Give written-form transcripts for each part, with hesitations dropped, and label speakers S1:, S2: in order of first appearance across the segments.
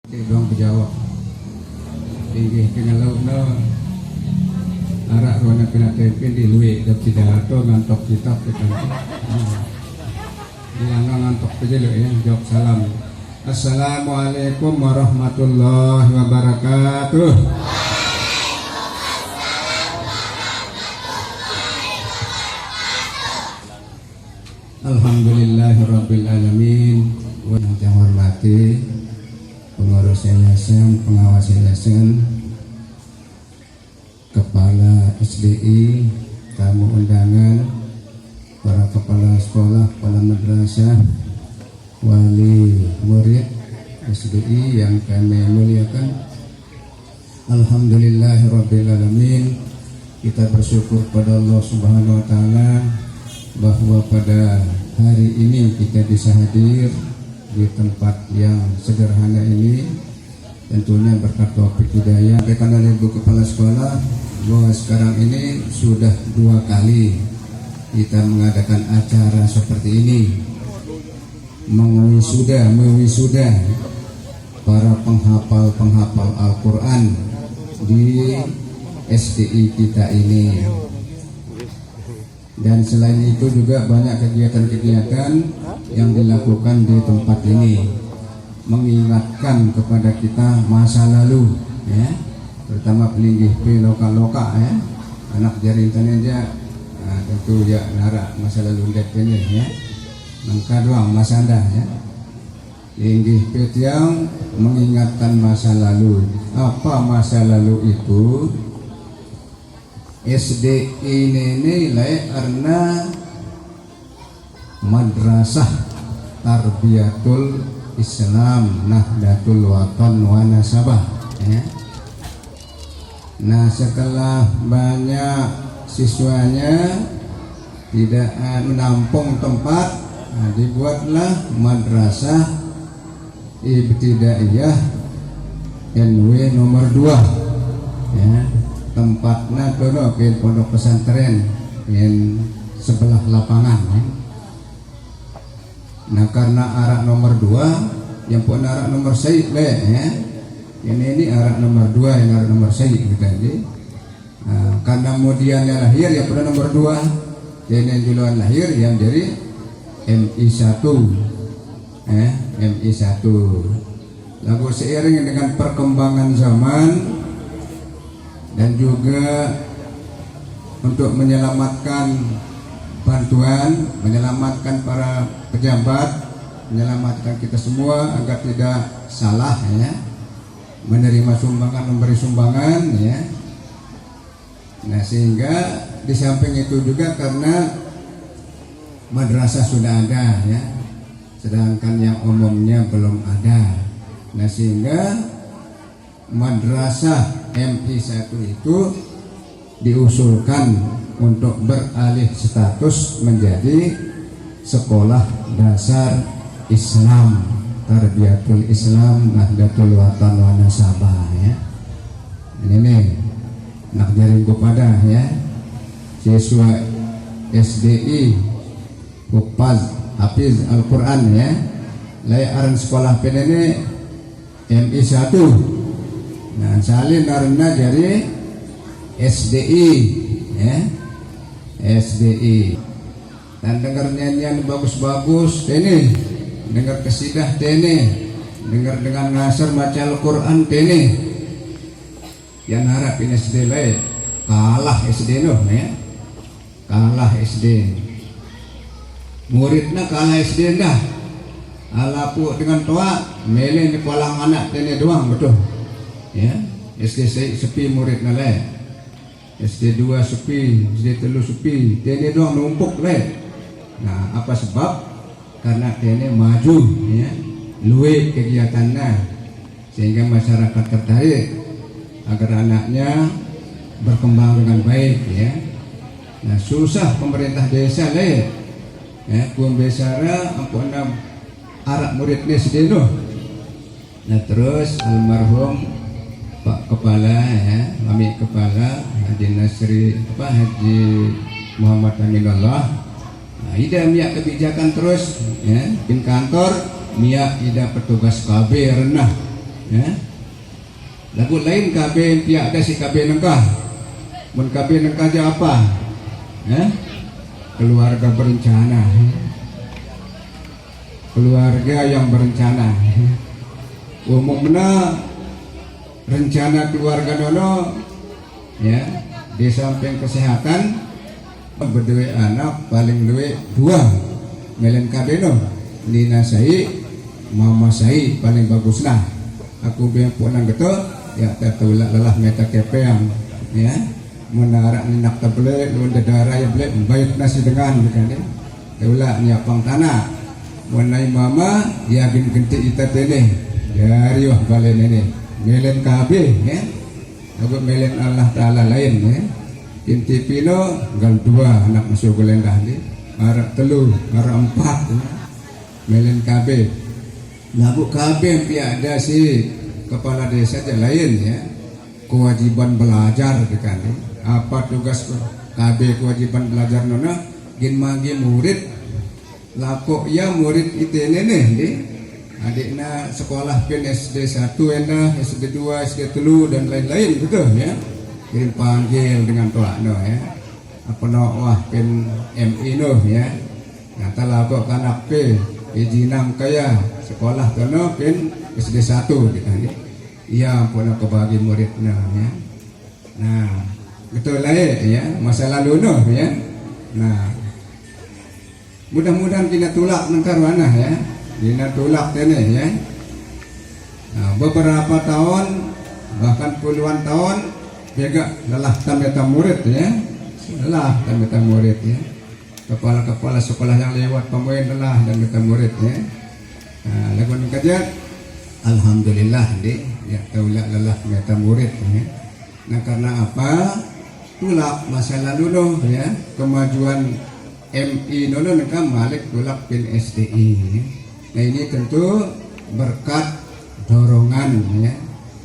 S1: Doang kejawab tinggi kena laut no arak ruana kena tempin di luwe dap pidato ngantok kitab kita dilangga ngantok aja lo ya jawab salam. Assalamualaikum warahmatullahi wabarakatuh. Alhamdulillahirabbil alamin. Yang hormati pengurus yayasan, pengawas yayasan, kepala SDI, tamu undangan, para kepala sekolah, kepala madrasah, wali murid SDI yang kami muliakan. Alhamdulillahirabbil alamin. Kita bersyukur pada Allah Subhanahu wa taala bahwa pada hari ini kita bisa hadir di tempat yang sederhana ini, tentunya berkat taufik hidayah. Sampaikan oleh Ibu Kepala Sekolah bahwa sekarang ini sudah 2 kali kita mengadakan acara seperti ini, mewisuda para penghafal Al-Quran di SDI kita ini. Dan selain itu juga banyak kegiatan-kegiatan yang dilakukan di tempat ini, mengingatkan kepada kita masa lalu, ya, terutama pelinggih loka ya, anak jari aja, tentu ya narak masa lalu dek ini ya, nangka doang mas anda ya, linggih yang mengingatkan masa lalu. Apa masa lalu itu? SDI ini nilai karena Madrasah Tarbiyatul Islam Nahdlatul Watan wa Nasabah ya. Nah, setelah banyak siswanya tidak menampung tempat, dibuatlah Madrasah Ibtidaiyah NW nomor 2 ya. Tempatnya kono ke pondok pesantren yang sebelah lapangan ya. Nah, karena arak nomor 2 yang pun arak nomor 1 ya. Ini arak nomor 2 yang arak nomor 1 kita ini. Nah, karena kemudian yang lahir yang pada nomor 2 dan yang duluan lahir yang dari MI1 MI1. Lalu seiring dengan perkembangan zaman dan juga untuk menyelamatkan bantuan, menyelamatkan para pejabat, menyelamatkan kita semua agar tidak salah ya, menerima sumbangan, memberi sumbangan ya. Nah, sehingga di samping itu juga karena madrasah sudah ada ya, sedangkan yang umumnya belum ada. Nah, sehingga Madrasah MI1 itu diusulkan untuk beralih status menjadi Sekolah Dasar Islam Tarbiyatul Islam Nahdlatul Watan wa Nasabah ya. Ini nih nak jaring kepada ya siswa SDI Hafiz Al-Quran ya, layaran sekolah ini MI1. Nah, salin karena dari SDI ya, SDI. Dan dengar nyanyian bagus-bagus ini, dengar kesidah ini, dengar dengan ngasar baca Al-Quran ini. Yang harap ini SD kalah SD noh ya, kalah SD. Muridnya kalah SD dah. Alapu dengan tua mele di kolam anak ini doang betul. Ya, SD sepi murid nale, SD 2 sepi, SD 3 sepi, TNI doang numpuk le. Nah, apa sebab? Karena TNI maju ya, luwe kegiatannya, sehingga masyarakat tertarik agar anaknya berkembang dengan baik ya. Nah, susah pemerintah desa le ya, kuam besara ampun arak muridnya sedeno. Nah, terus almarhum Pak Kepala ya, Kami Kepala Haji Haji Muhammad Aminullah. Nah, ida miak kebijakan terus ya, pin kantor miak ida petugas KB renah ya. Lagu lain kabeh pihak ada si kabeh nengkah. Mun kabeh nengkah aja apa? Ya? Keluarga berencana. Keluarga yang berencana. Umumnya rencana keluarga nono ya, di samping kesehatan berdua anak paling duwe dua melen kabeh no. Nina sai, mama sai paling bagus nah. Aku biang punang gitu ya tertulak lelah meta kepeang ya menarak ninak tablet luan darah ya beli baik nasi dengan kan ya tulak nyapang tanah menai mama ya genti ita tene dari wah balen ini melen kabeh ya aku melen Allah Ta'ala lain ya inti pino gal dua anak masuk golengah ni arak telu arak empat ya. Melen kabeh lagu kabeh piada si kepala desa aja lain ya kewajiban belajar kan apa tugas KB kewajiban belajar nona gin magi murid lako ya murid itu nih adiknya sekolah pin SD 1 enak SD 2 SD 3 dan lain-lain gitu ya kirim panggil dengan tua no ya apa no wah pin MI no ya kata lako kanak P ijinam kaya sekolah kono pin SD 1 gitu ya. Iya pun aku bagi muridnya ya. Nah, betul lah ya, masa lalu no ya. Nah, mudah-mudahan kita tulak nengkarwana ya. Kita tulak tene ya. Nah, beberapa tahun bahkan puluhan tahun jaga lelah tameta murid ya. Lelah tameta murid ya. Kepala-kepala sekolah yang lewat pemain lelah dan tameta murid ya. Nah, lakukan kerja alhamdulillah deh ya taulah lelah meta murid ya. Nah karena apa tulak masa lalu no ya kemajuan MI nono mereka malik tulak pin SDI ya. Nah ini tentu berkat dorongan ya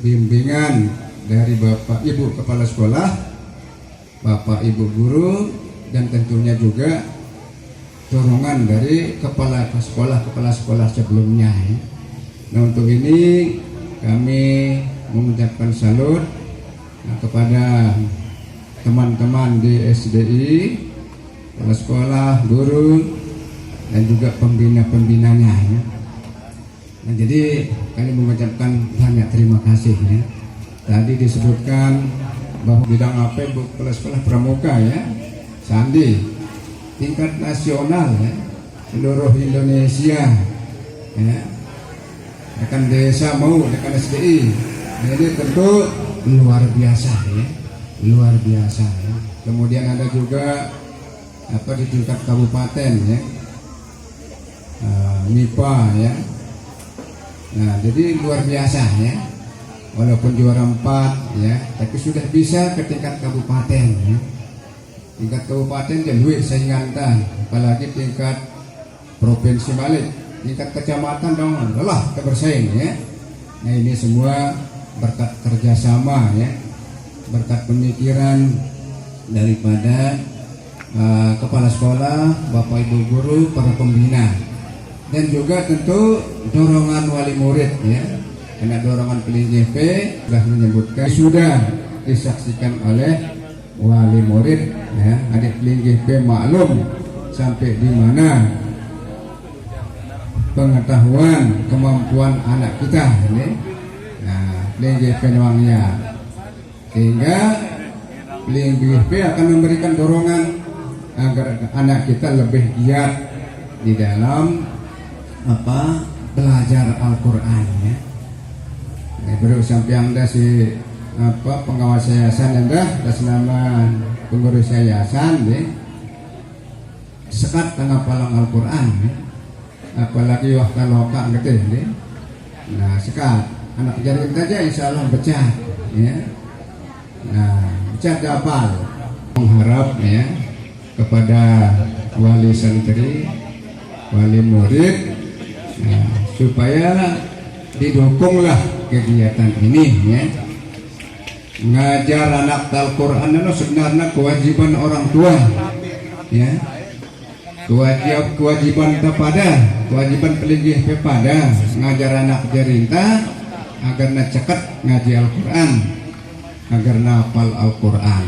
S1: bimbingan dari Bapak Ibu Kepala Sekolah Bapak Ibu Guru dan tentunya juga dorongan dari kepala sekolah sebelumnya ya. Nah untuk ini kami mengucapkan salut kepada teman-teman di SDI, kepala sekolah, guru, dan juga pembina-pembinanya ya. Nah jadi kami mengucapkan banyak terima kasih ya. Tadi disebutkan bahwa bidang apa Bu Kepala Sekolah Pramuka ya, Sandi, tingkat nasional ya, seluruh Indonesia ya. Dekan desa mau dekan SDI ini tentu luar biasa ya luar biasa ya. Kemudian ada juga apa di tingkat kabupaten ya MIPA ya. Nah jadi luar biasa ya walaupun juara 4 ya tapi sudah bisa ke tingkat kabupaten ya. Tingkat kabupaten dan duit saingan apalagi tingkat provinsi balik tingkat kecamatan dong lelah kita bersaing ya. Nah ini semua berkat kerjasama ya berkat pemikiran daripada kepala sekolah Bapak Ibu Guru para pembina dan juga tentu dorongan wali murid ya karena dorongan pelinggih P sudah menyebutkan sudah disaksikan oleh wali murid ya adik pelinggih P maklum sampai di mana pengetahuan kemampuan anak kita ini. Nah, PLINGGP penuangnya sehingga PLINGGP akan memberikan dorongan agar anak kita lebih giat di dalam apa belajar Al-Qur'an ya. Nah, baru sampai anda si apa pengawas yayasan anda atas nama pengurus yayasan ya. Sekat tengah palang Al-Qur'an ya. Apalagi waktu lokal gitu ya. Nah sekat anak jaring saja insya Allah pecah ya. Nah pecah dapal mengharap ya kepada wali santri wali murid nah, supaya didukunglah kegiatan ini ya. Ngajar anak Al-Quran itu sebenarnya kewajiban orang tua ya. Kewajiban kepada kewajiban pelinggih kepada ngajar anak jerinta agar na cekat ngaji Al-Quran, agar na hafal Al-Quran.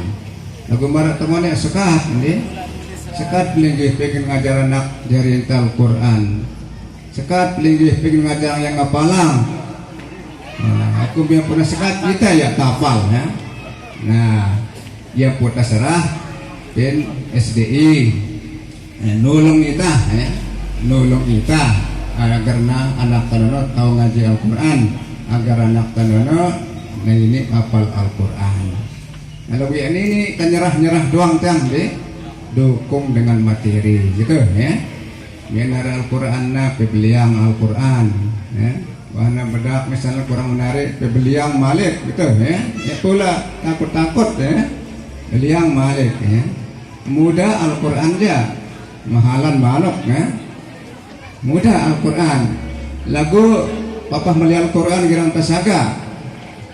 S1: Lagu marak temannya sekat ini, sekat linggih pengen ngajar anak jari Al-Quran, sekat linggih pengen ngajar yang ngapalang. Nah, aku biar pernah sekat kita ya kapal ya. Nah, yang putar serah pin SDI nolong kita ya, nolong kita agar na anak tanono tahu ngaji Al-Quran, agar anak tanono nah ini hafal Al-Quran. Kalau ini kan nyerah doang tang deh, dukung dengan materi gitu ya. Biar ada Al-Quran na pebeliang Al-Quran ya. Wahana bedak misalnya kurang menarik pebeliang malik gitu ya. Ya pula takut ya. Beliang malik ya. Mudah Al-Quran dia, mahalan malok ya. Mudah Al-Quran. Lagu papa melihat Al-Quran girang tasaga.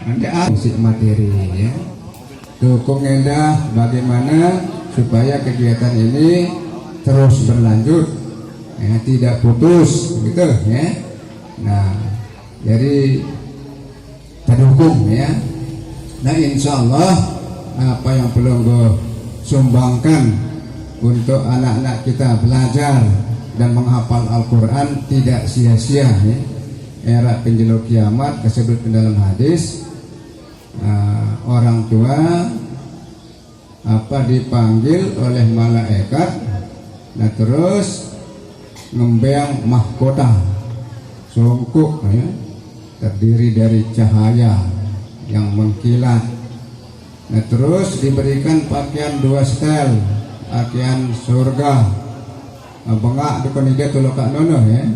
S1: Nanti musik materi ya. Dukung endah bagaimana supaya kegiatan ini terus berlanjut ya, tidak putus gitu ya. Nah, jadi terdukung ya. Nah, insya Allah apa yang belum gue sumbangkan untuk anak-anak kita belajar dan menghafal Al-Quran tidak sia-sia ya. Era penjelu kiamat disebut dalam hadis, orang tua dipanggil oleh malaikat, nah terus ngembang mahkota songkok ya, terdiri dari cahaya yang mengkilat. Nah terus diberikan pakaian 2 setel, pakaian surga. Bengak dikoniga tulokak nono ya.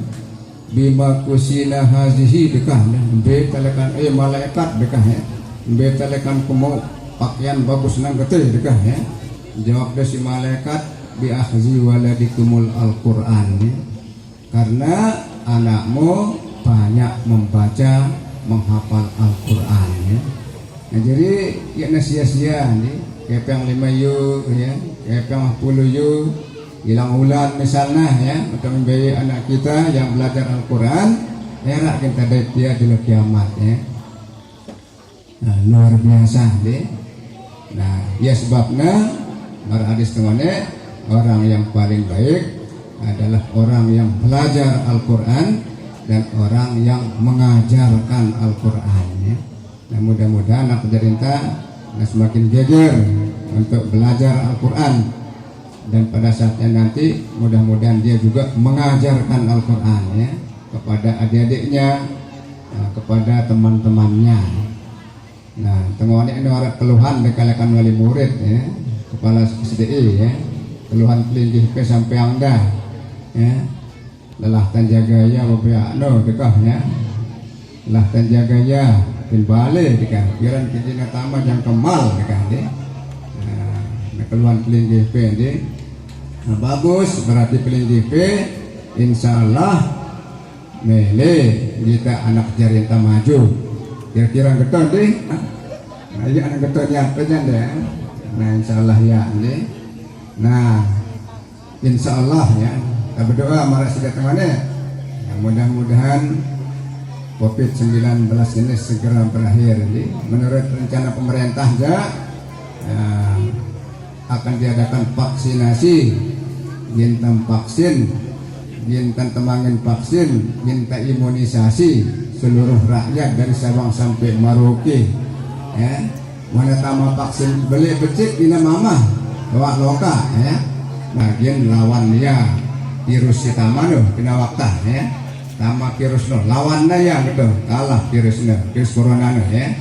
S1: Bima kusina hazihi dekah betalekan malaikat dekah ya. Betalekan kumu pakaian bagus nang getih dekah ya. Jawab dia si malaikat bi akhzi waladikumul Al-Qur'an ya. Karena anakmu banyak membaca menghafal Al-Quran ya. Nah, jadi ya sia-sia nih kepeng 5 yu ya, kepeng 10 yu hilang ulan misalnya ya, untuk membiayai anak kita yang belajar Al-Quran era kita dari dia dulu kiamat ya. Nah, luar biasa deh. Nah ya sebabnya para hadis temannya orang yang paling baik adalah orang yang belajar Al-Quran dan orang yang mengajarkan Al-Quran ya. Nah, mudah-mudahan anak pemerintah semakin geger untuk belajar Al-Quran, dan pada saatnya nanti mudah-mudahan dia juga mengajarkan Al-Quran ya kepada adik-adiknya, kepada teman-temannya. Nah, temuan ini orang keluhan dekalakan wali murid ya, kepala SDI ya, keluhan pelingkih ke sampai anda ya. Lelah tan jagaya beberapa dekahnya, lelah tan jagaya balik dekah, kiran kijina tama yang kemal dekah deh. Nah, keluhan pelingkih deh. Nah, bagus berarti pelingkih insya Allah mele kita anak jarinta maju. Kira-kira geton deh. Nah, iya anak getonnya apa deh. Nah, insya Allah ya deh. Nah, insya Allah ya. Kita berdoa marah sudah temannya. Mudah-mudahan COVID-19 ini segera berakhir. Jadi, menurut rencana pemerintah akan diadakan vaksinasi, gintan vaksin, gintan temangin vaksin, gintan imunisasi seluruh rakyat dari Sabang sampai Merauke. Ya, mana tama vaksin beli becik ina mama bawa loka ya. Bagian lawan dia virus si tamano kena waktu ya. Tama virus no lawannya ya betul kalah virusnya, virus corona no ya.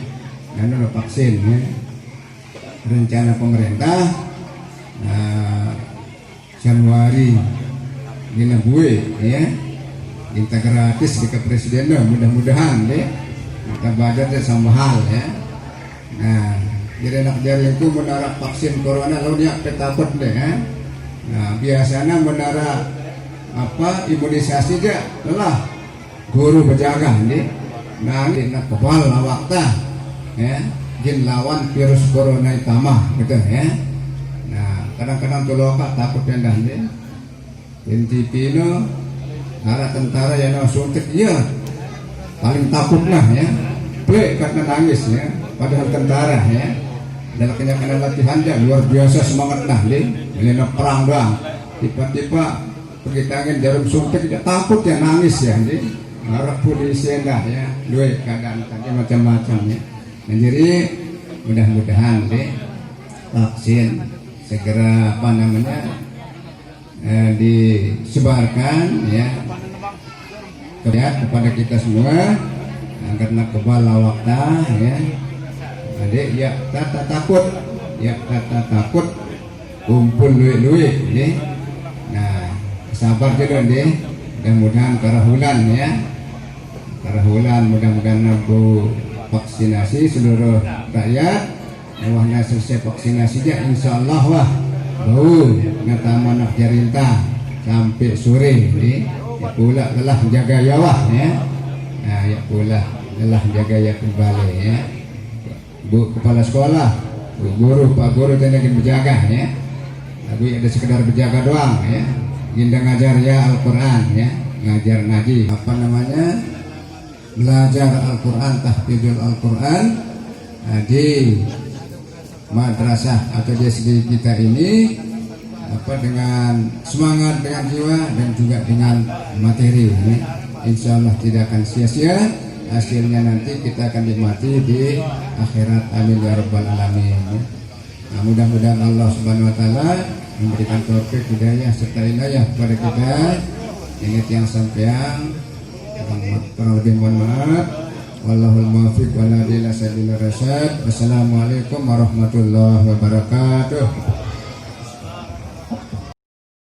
S1: Dan no vaksin ya. Rencana pemerintah Januari gina gue ya. Kita gratis di presiden no, mudah-mudahan deh. Kita badan sama hal ya. Nah, jadi anak jari itu menara vaksin corona lalu dia ketakut deh ya. Nah, biasanya menara imunisasi aja lelah guru berjaga nih. Nah, ini kepal waktu ya, jin lawan virus corona itama gitu ya. Nah, kadang-kadang tuh takut pindah nih. Intipino arah tentara yang suntik iya paling takut lah ya. plek karena nangis ya, padahal tentara ya. Dan kenyakan latihan dia luar biasa semangat nah deh, melina perang bang. Tiba-tiba pergi tangan jarum suntik dia takut ya nangis ya deh. Harap polisi dah ya, dua keadaan tadi macam-macam ya. Dan jadi mudah-mudahan deh vaksin segera apa namanya disebarkan ya kepada kita semua karena kebal waktu ya. Adik ya tata takut kumpul duit ya. Nah sabar juga deh, mudah-mudahan karahulan ya, mudah-mudahan aku vaksinasi seluruh rakyat. Wahna selesai vaksinasi ya insyaallah wah bau ngataman nak jarintah sampai sore ya. Ya pula lelah jaga yawah ya. Nah ya pula lelah jaga ya kembali ya. Bu kepala sekolah, bu guru, pak guru tenang berjaga ya. Tapi ada sekedar berjaga doang ya. Ginda ngajar ya Al-Quran ya, ngajar ngaji apa namanya, belajar Al-Quran, tahfidzul Al-Quran di madrasah atau di SD kita ini apa dengan semangat, dengan jiwa dan juga dengan materi ya. Insya Allah tidak akan sia-sia. Hasilnya nanti kita akan dinikmati di akhirat, amin ya rabbal alamin. Nah, mudah-mudahan Allah subhanahu wa ta'ala memberikan taufik, hidayah serta inayah kepada kita. Ingat yang sampean, kurang lebih mohon maaf. Wallahul muwaffiq wala ilaha illa rasyad. Wassalamualaikum warahmatullahi wabarakatuh.